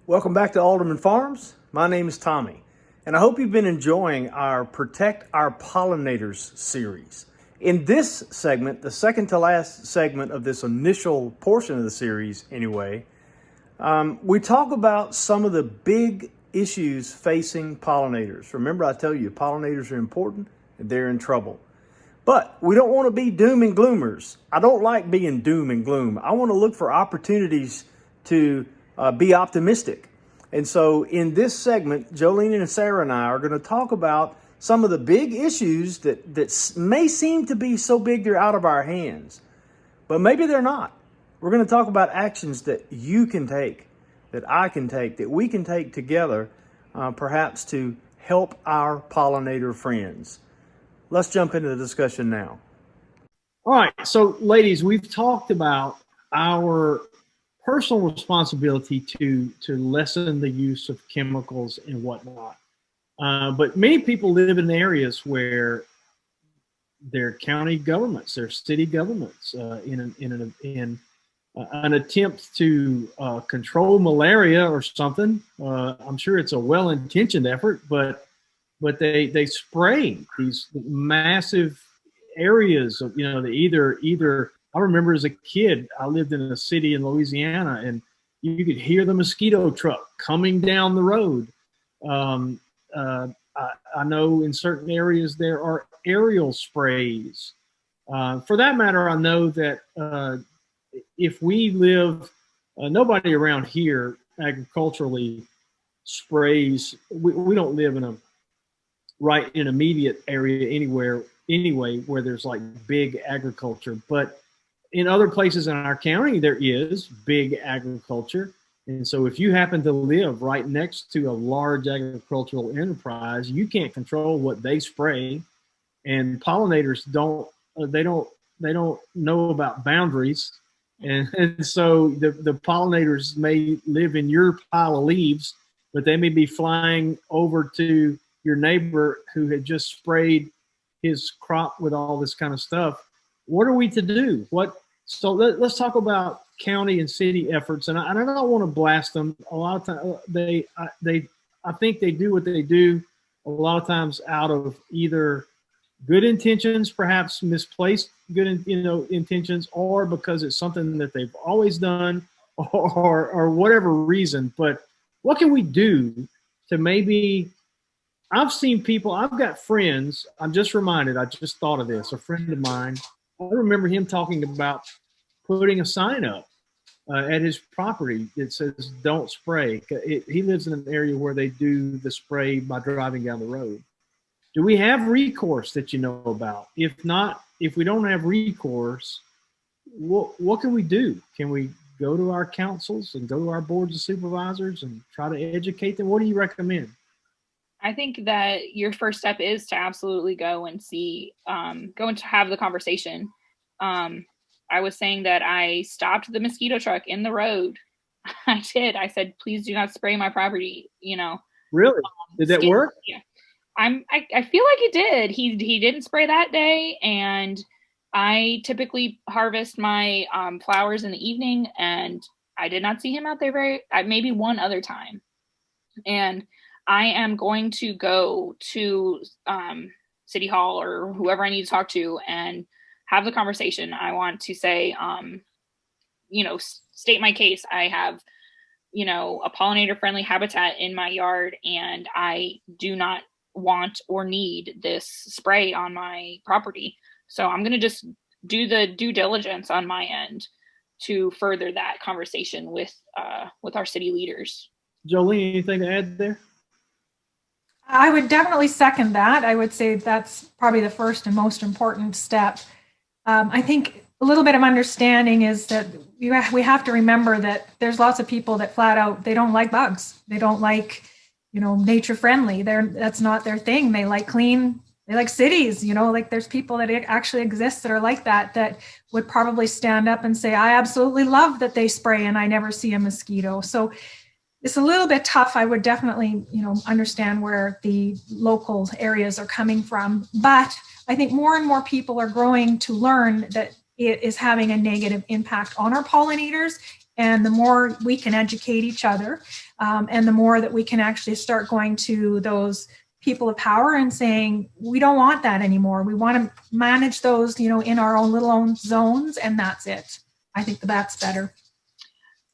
Welcome back to Alderman Farms. My name is Tommy, and I hope you've been enjoying our Protect Our Pollinators series. In this segment, the second to last segment of this initial portion of the series anyway, we talk about some of the big issues facing pollinators. Remember, I tell you, pollinators are important and they're in trouble. But we don't want to be doom and gloomers. I don't like being doom and gloom. I want to look for opportunities to be optimistic. And so in this segment, Jolene and Sarah and I are going to talk about some of the big issues that may seem to be so big they're out of our hands, but maybe they're not. We're going to talk about actions that you can take, that I can take, that we can take together, perhaps to help our pollinator friends. Let's jump into the discussion now. All right, so ladies, we've talked about our personal responsibility to lessen the use of chemicals and whatnot. But many people live in areas where their county governments, their city governments, in an attempt to control malaria or something. I'm sure it's a well-intentioned effort, but they spray these massive areas of, they either. I remember as a kid, I lived in a city in Louisiana, and you could hear the mosquito truck coming down the road. I know in certain areas there are aerial sprays. For that matter, I know that if we live, nobody around here agriculturally sprays. We don't live in an immediate area anyway where there's like big agriculture, but in other places in our county, there is big agriculture. And so if you happen to live right next to a large agricultural enterprise, you can't control what they spray. And pollinators don't know about boundaries. And so the pollinators may live in your pile of leaves, but they may be flying over to your neighbor who had just sprayed his crop with all this kind of stuff. What are we to do? So let's talk about county and city efforts. And I don't want to blast them. A lot of times I think they do what they do a lot of times out of either good intentions, perhaps misplaced good intentions, or because it's something that they've always done, or whatever reason. But what can we do to maybe? I've seen people, I've got friends, I'm just reminded, I just thought of this, a friend of mine, I remember him talking about putting a sign up at his property that says, don't spray. He lives in an area where they do the spray by driving down the road. Do we have recourse that you know about? If not, if we don't have recourse, what can we do? Can we go to our councils and go to our boards of supervisors and try to educate them? What do you recommend? I think that your first step is to absolutely go and see, go and have the conversation. I was saying that I stopped the mosquito truck in the road. I did. I said, please do not spray my property, Really? Did that work? Yeah. I feel like it did. He didn't spray that day, and I typically harvest my flowers in the evening, and I did not see him out there maybe one other time. And I am going to go to City Hall or whoever I need to talk to and have the conversation. I want to say, state my case. I have, a pollinator-friendly habitat in my yard, and I do not want or need this spray on my property. So I'm going to just do the due diligence on my end to further that conversation with our city leaders. Jolene, anything to add there? I would definitely second that. I would say that's probably the first and most important step. I think a little bit of understanding is that we have to remember that there's lots of people that flat out, they don't like bugs. They don't like, nature friendly. That's not their thing. They like clean, they like cities, like there's people that actually exist that are like that would probably stand up and say, I absolutely love that they spray and I never see a mosquito. So it's a little bit tough. I would definitely, understand where the local areas are coming from. But I think more and more people are growing to learn that it is having a negative impact on our pollinators And the more we can educate each other, and the more that we can actually start going to those people of power and saying, we don't want that anymore. We want to manage those, in our own little own zones, and that's it. I think that's better.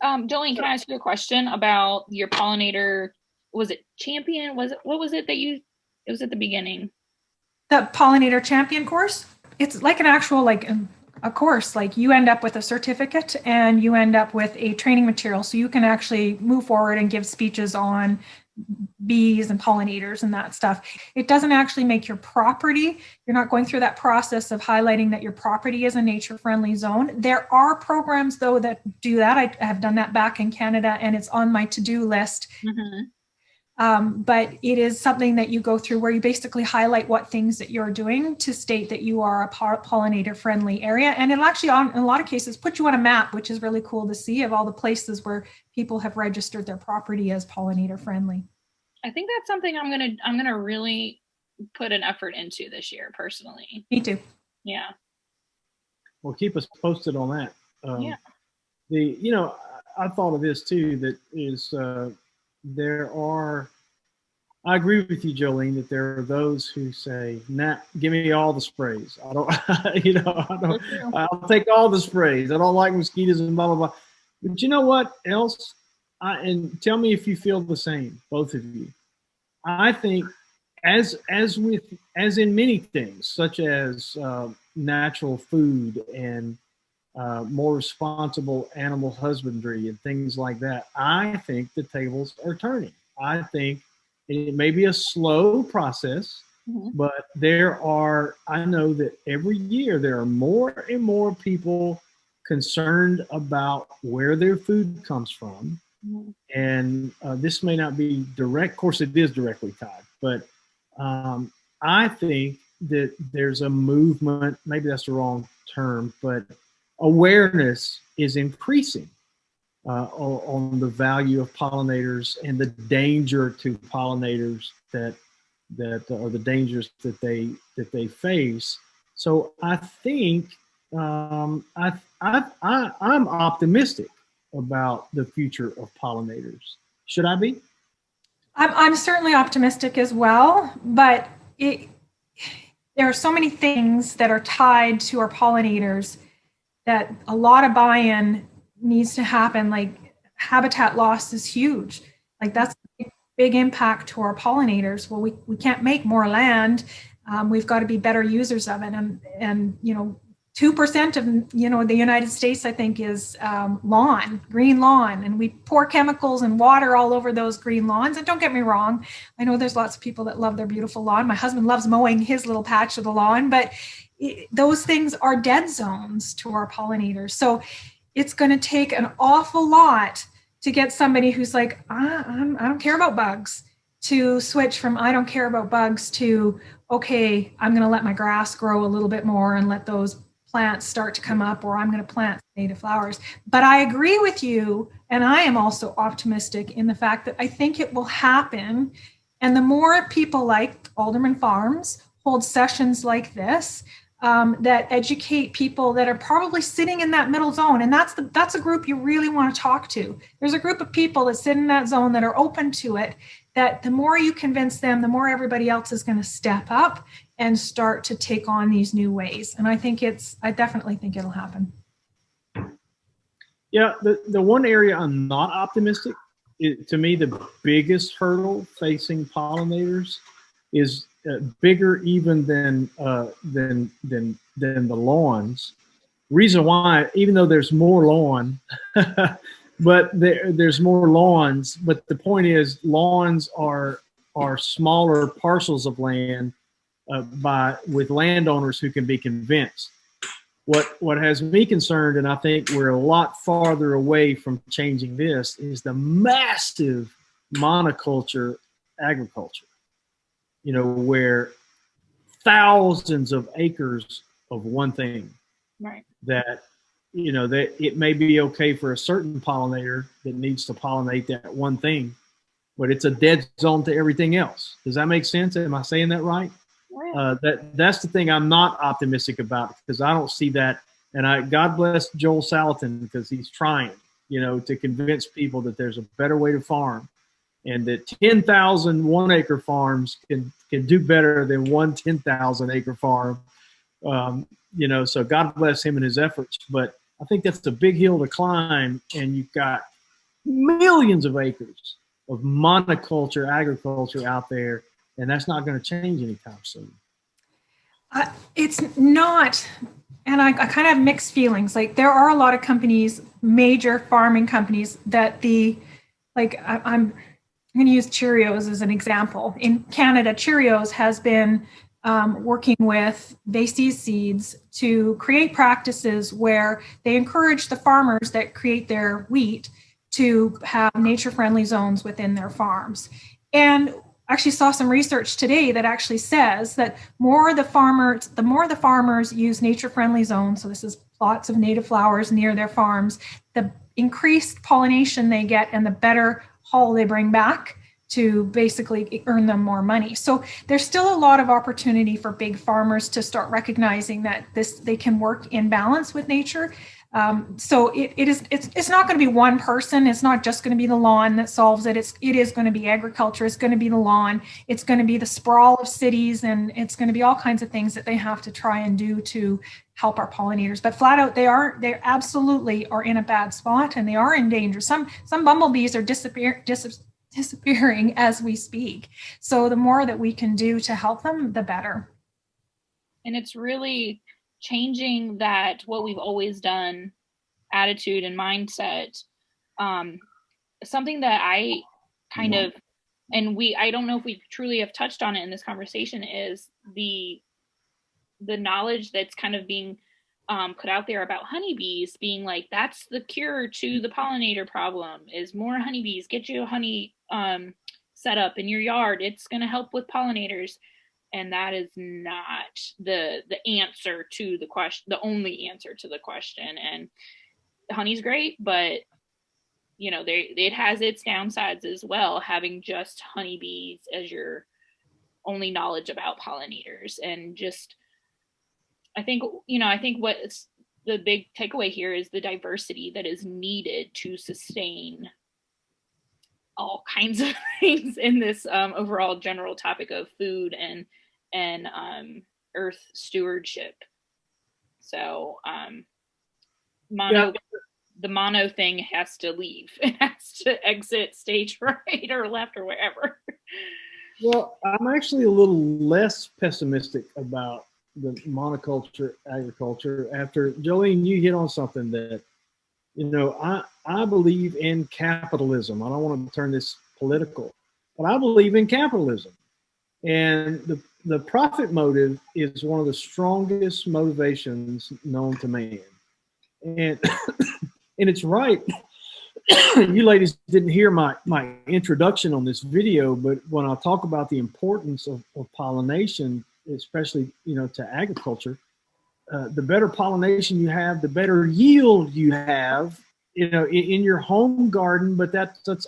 Jolene, can I ask you a question about your pollinator? Was it champion? What was it that it was at the beginning? The pollinator champion course. It's like an actual, a course. Like, you end up with a certificate and you end up with a training material, so you can actually move forward and give speeches on bees and pollinators and that stuff. It doesn't actually make your property. You're not going through that process of highlighting that your property is a nature-friendly zone. There are programs, though, that do that. I have done that back in Canada, and it's on my to-do list. But it is something that you go through where you basically highlight what things that you're doing to state that you are a pollinator-friendly area. And it'll actually, in a lot of cases, put you on a map, which is really cool to see, of all the places where people have registered their property as pollinator-friendly. I think that's something I'm gonna really put an effort into this year, personally. Me too. Yeah. Well, keep us posted on that. Yeah. I thought of this too. That is, I agree with you, Jolene, that there are those who say, "Nah, give me all the sprays. I don't, I'll take all the sprays. I don't like mosquitoes and blah blah blah." But you know what else? And tell me if you feel the same, both of you. I think, as in many things, such as natural food and more responsible animal husbandry and things like that, I think the tables are turning. I think it may be a slow process, but I know that every year there are more and more people concerned about where their food comes from. And this may not be direct, of course it is directly tied, but I think that there's a movement, maybe that's the wrong term, but awareness is increasing on the value of pollinators and the danger to pollinators that are the dangers that they face. So I think I'm optimistic about the future of pollinators. Should I be? I'm certainly optimistic as well, but there are so many things that are tied to our pollinators that a lot of buy-in needs to happen. Like, habitat loss is huge. Like, that's a big impact to our pollinators. Well, we can't make more land. We've got to be better users of it. And 2% of the United States, I think, is green lawn, and we pour chemicals and water all over those green lawns. And don't get me wrong, I know there's lots of people that love their beautiful lawn. My husband loves mowing his little patch of the lawn, but those things are dead zones to our pollinators. So it's going to take an awful lot to get somebody who's like, I don't care about bugs, to switch from I don't care about bugs to, okay, I'm going to let my grass grow a little bit more and let those plants start to come up, or I'm going to plant native flowers. But I agree with you, and I am also optimistic in the fact that I think it will happen. And the more people like AldermanFarms hold sessions like this, that educate people that are probably sitting in that middle zone, and that's a group you really want to talk to. There's a group of people that sit in that zone that are open to it, that the more you convince them, the more everybody else is going to step up and start to take on these new ways. And I definitely think it'll happen. Yeah, the one area I'm not optimistic, to me, the biggest hurdle facing pollinators is bigger even than the lawns. Reason why, even though there's more lawn, but there's more lawns. But the point is, lawns are smaller parcels of land with landowners who can be convinced. What has me concerned, and I think we're a lot farther away from changing this, is the massive monoculture agriculture. Where thousands of acres of one thing, right? That it may be okay for a certain pollinator that needs to pollinate that one thing, but it's a dead zone to everything else. Does that make sense? Am I saying that right? That's the thing I'm not optimistic about, because I don't see that. And God bless Joel Salatin, because he's trying. to convince people that there's a better way to farm, and that 10,000 1-acre farms can do better than one 10,000-acre farm. So God bless him and his efforts. But I think that's a big hill to climb, and you've got millions of acres of monoculture agriculture out there, and that's not going to change anytime soon. It's not, and I kind of have mixed feelings. Like, there are a lot of companies, major farming companies, that I'm going to use Cheerios as an example. In Canada, Cheerios has been working with Bases Seeds to create practices where they encourage the farmers that create their wheat to have nature-friendly zones within their farms. And actually saw some research today that actually says that the more the farmers use nature-friendly zones, so this is plots of native flowers near their farms, the increased pollination they get and the better haul they bring back to basically earn them more money. So there's still a lot of opportunity for big farmers to start recognizing that they can work in balance with nature. So it's not going to be one person. It's not just going to be the lawn that solves it. It is going to be agriculture. It's going to be the lawn. It's going to be the sprawl of cities, and it's going to be all kinds of things that they have to try and do to help our pollinators. But flat out, they absolutely are in a bad spot, and they are in danger. Some bumblebees are disappearing as we speak. So the more that we can do to help them, the better. And it's really changing that what we've always done attitude and mindset. Something that I kind of, and I don't know if we truly have touched on it in this conversation, is the knowledge that's kind of being put out there about honeybees being like, that's the cure to the pollinator problem, is more honeybees. Get you a honey set up in your yard. It's going to help with pollinators. And that is not the answer to the question, the only answer to the question. And honey's great, but it has its downsides as well, having just honeybees as your only knowledge about pollinators. And just, I think what's the big takeaway here is the diversity that is needed to sustain all kinds of things in this overall general topic of food and earth stewardship. So the mono thing has to leave. It has to exit stage right or left or wherever. Well, I'm actually a little less pessimistic about the monoculture agriculture. After Jolene, you hit on something that, I believe in capitalism. I don't want to turn this political, but I believe in capitalism. And the profit motive is one of the strongest motivations known to man. And and it's right. You ladies didn't hear my introduction on this video, but when I talk about the importance of pollination, especially, to agriculture, the better pollination you have, the better yield you have, in your home garden. But that's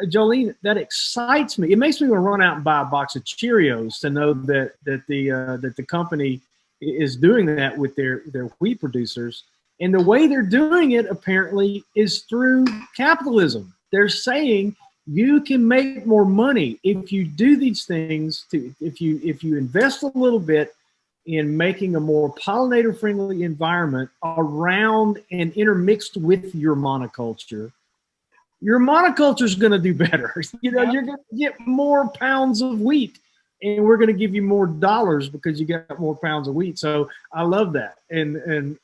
Jolene, that excites me. It makes me want to run out and buy a box of Cheerios to know that the company is doing that with their wheat producers. And the way they're doing it apparently is through capitalism. They're saying you can make more money if you do these things. If you invest a little bit in making a more pollinator-friendly environment around and intermixed with your monoculture is going to do better. You're going to get more pounds of wheat, and we're going to give you more dollars because you got more pounds of wheat. So I love that, and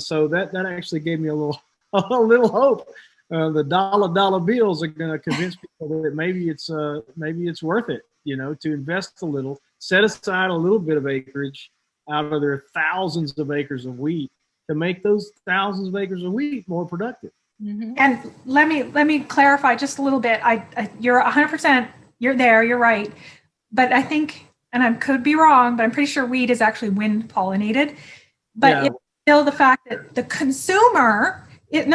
so that actually gave me a little hope. The dollar bills are going to convince people that maybe it's worth it, to invest a little, set aside a little bit of acreage out of their thousands of acres of wheat to make those thousands of acres of wheat more productive. Mm-hmm. And let me clarify just a little bit. You're 100%. You're right. But I think, and I could be wrong, but I'm pretty sure wheat is actually wind pollinated. But it's still the fact that the consumer, it's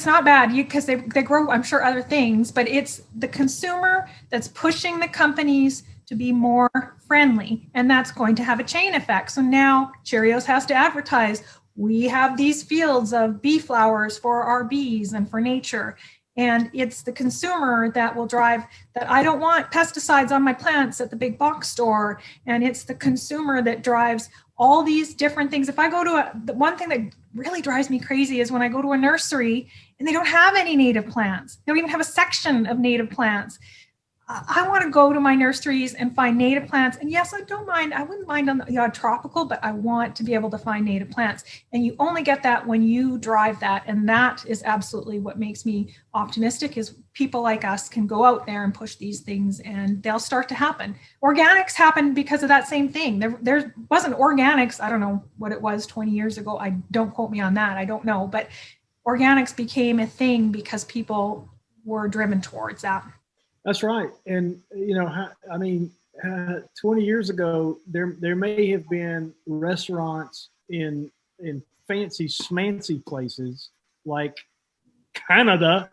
not bad because they grow, I'm sure, other things, but it's the consumer that's pushing the companies to be more friendly, and that's going to have a chain effect. So now Cheerios has to advertise we have these fields of bee flowers for our bees and for nature. And it's the consumer that will drive that I don't want pesticides on my plants at the big box store. And it's the consumer that drives all these different things. If I go to the one thing that really drives me crazy is when I go to a nursery and they don't have any native plants. They don't even have a section of native plants. I want to go to my nurseries and find native plants. And yes, I don't mind. I wouldn't mind on the odd tropical, but I want to be able to find native plants. And you only get that when you drive that. And that is absolutely what makes me optimistic, is people like us can go out there and push these things and they'll start to happen. Organics happened because of that same thing. There wasn't organics. I don't know what it was 20 years ago. Don't quote me on that. I don't know. But organics became a thing because people were driven towards that. That's right. And, 20 years ago, there may have been restaurants in fancy schmancy places like Canada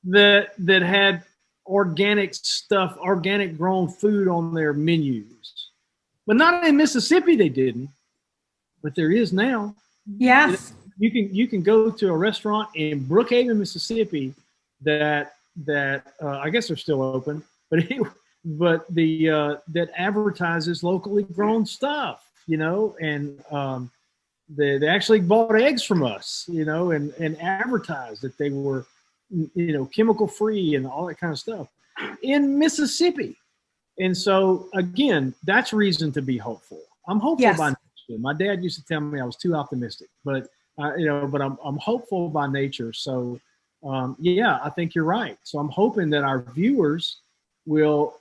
that had organic stuff, organic grown food on their menus. But not in Mississippi, they didn't. But there is now. Yes. You can go to a restaurant in Brookhaven, Mississippi that I guess they're still open, but that advertises locally grown stuff, and they actually bought eggs from us, and advertised that they were, chemical free and all that kind of stuff in Mississippi. And so again, that's reason to be hopeful. I'm hopeful Yes. by nature. My dad used to tell me I was too optimistic, but I'm hopeful by nature. So. I think you're right. So I'm hoping that our viewers will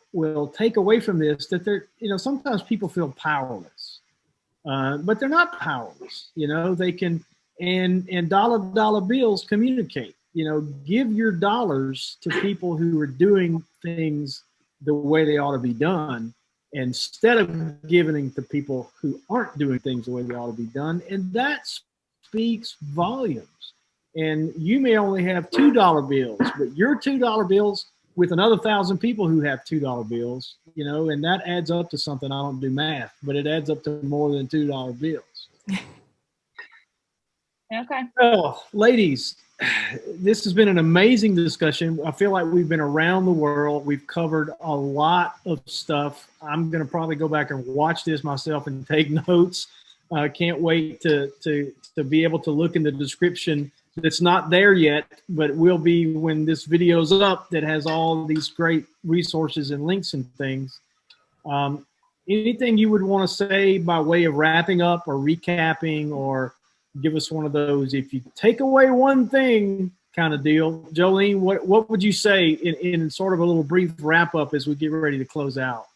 take away from this that they're, sometimes people feel powerless, but they're not powerless. They can, and dollar bills communicate. Give your dollars to people who are doing things the way they ought to be done, instead of giving to people who aren't doing things the way they ought to be done, and that speaks volumes. And you may only have $2 bills, but your $2 bills with another 1,000 people who have $2 bills, and that adds up to something. I don't do math, but it adds up to more than $2 bills. Okay. Oh, ladies, this has been an amazing discussion. I feel like we've been around the world. We've covered a lot of stuff. I'm going to probably go back and watch this myself and take notes. Can't wait to be able to look in the description. That's not there yet, but will be when this video's up, that has all these great resources and links and things. Anything you would want to say by way of wrapping up or recapping, or give us one of those, if you take away one thing kind of deal? Jolene, what would you say in sort of a little brief wrap up as we get ready to close out?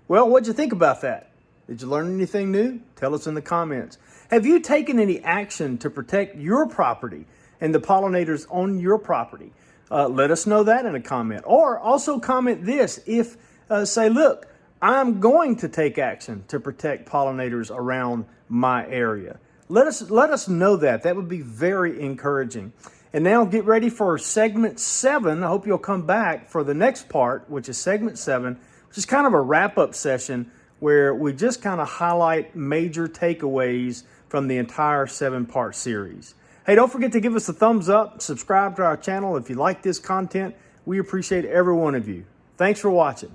Well, what'd you think about that? Did you learn anything new? Tell us in the comments. Have you taken any action to protect your property and the pollinators on your property? Let us know that in a comment. Or also comment this if, say, look, I'm going to take action to protect pollinators around my area. Let us know that. That would be very encouraging. And now get ready for segment 7. I hope you'll come back for the next part, which is segment 7, which is kind of a wrap-up session where we just kind of highlight major takeaways from the entire 7-part series. Hey, don't forget to give us a thumbs up, subscribe to our channel if you like this content. We appreciate every one of you. Thanks for watching.